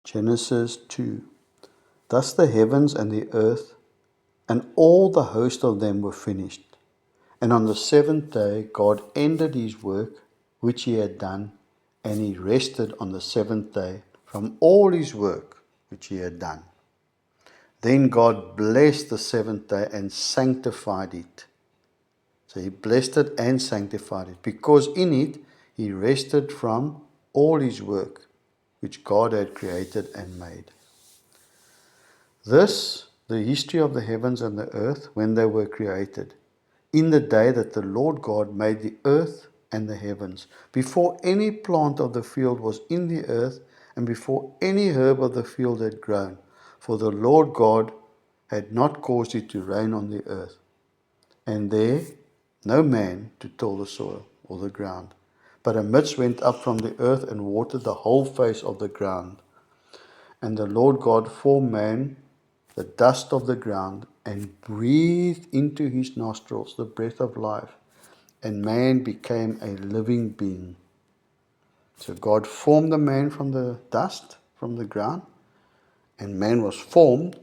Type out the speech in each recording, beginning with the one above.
Genesis 2. Thus the heavens and the earth and all the host of them were finished. And on the seventh day God ended his work which he had done, and he rested on the seventh day from all his work which he had done. Then God blessed the seventh day and sanctified it. So he blessed it and sanctified it, because in it he rested from all his work which God had created and made. This, the history of the heavens and the earth when they were created, in the day that the Lord God made the earth and the heavens, before any plant of the field was in the earth, and before any herb of the field had grown, for the Lord God had not caused it to rain on the earth, and there no man to till the soil or the ground. But a mist went up from the earth and watered the whole face of the ground. And the Lord God formed man, the dust of the ground, and breathed into his nostrils the breath of life, and man became a living being. So God formed the man from the dust, from the ground, and man was formed,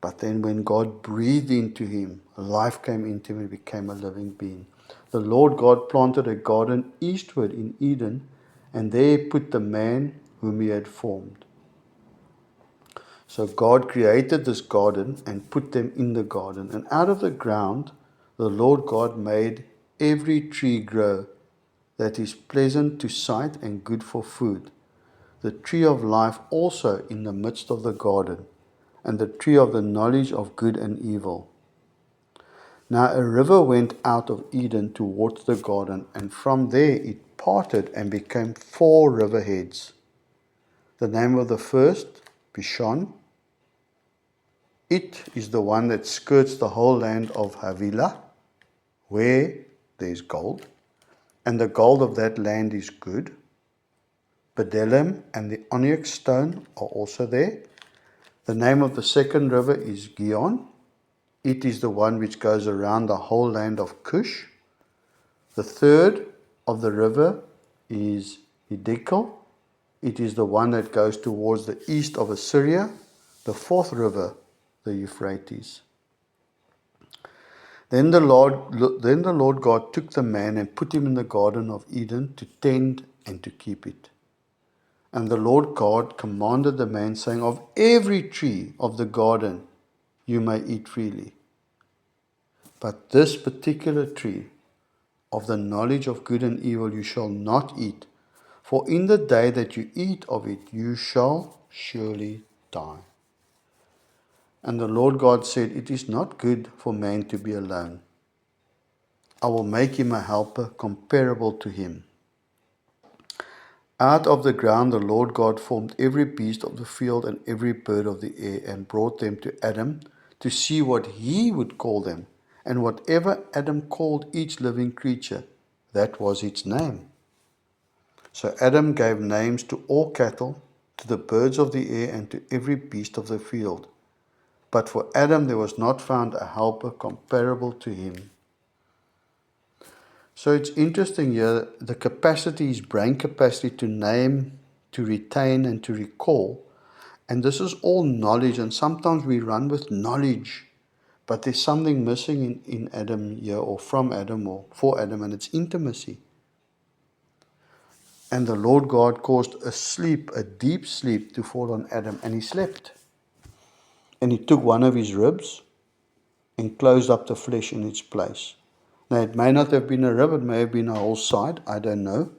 but then when God breathed into him, life came into him and became a living being. The Lord God planted a garden eastward in Eden, and there put the man whom he had formed. So God created this garden and put them in the garden. And out of the ground the Lord God made every tree grow that is pleasant to sight and good for food. The tree of life also in the midst of the garden, and the tree of the knowledge of good and evil. Now a river went out of Eden towards the garden, and from there it parted and became 4 riverheads. The name of the first, Pishon. It is the one that skirts the whole land of Havilah, where there is gold, and the gold of that land is good. Bdelem and the onyx stone are also there. The name of the second river is Gihon. It is the one which goes around the whole land of Cush. The third of the river is Hiddekel. It is the one that goes towards the east of Assyria. The fourth river, the Euphrates. Then the Lord God took the man and put him in the garden of Eden to tend and to keep it. And the Lord God commanded the man, saying, of every tree of the garden you may eat freely, but this particular tree of the knowledge of good and evil you shall not eat, for in the day that you eat of it you shall surely die. And the Lord God said, it is not good for man to be alone. I will make him a helper comparable to him. Out of the ground the Lord God formed every beast of the field and every bird of the air, and brought them to Adam to see what he would call them. And whatever Adam called each living creature, that was its name. So Adam gave names to all cattle, to the birds of the air, and to every beast of the field. But for Adam there was not found a helper comparable to him. So it's interesting here, the capacity, his brain capacity to name, to retain, and to recall. And this is all knowledge, and sometimes we run with knowledge, but there's something missing in Adam here, or from Adam, or for Adam, and it's intimacy. And the Lord God caused a sleep, a deep sleep, to fall on Adam, and he slept. And he took one of his ribs and closed up the flesh in its place. Now, it may not have been a rib, it may have been a whole side, I don't know.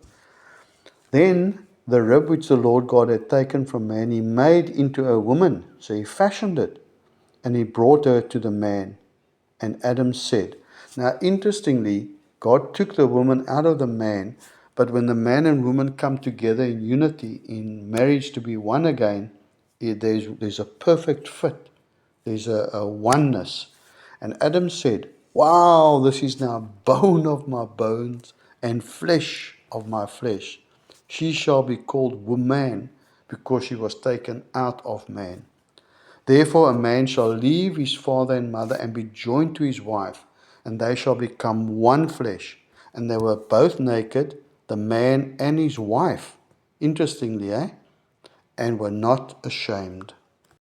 Then the rib which the Lord God had taken from man, he made into a woman. So he fashioned it, and he brought her to the man. And Adam said, now interestingly, God took the woman out of the man, but when the man and woman come together in unity, in marriage to be one again, there's a perfect fit. There's a oneness. And Adam said, wow, this is now bone of my bones and flesh of my flesh. She shall be called woman, because she was taken out of man. Therefore a man shall leave his father and mother and be joined to his wife, and they shall become one flesh. And they were both naked, the man and his wife. Interestingly, and were not ashamed.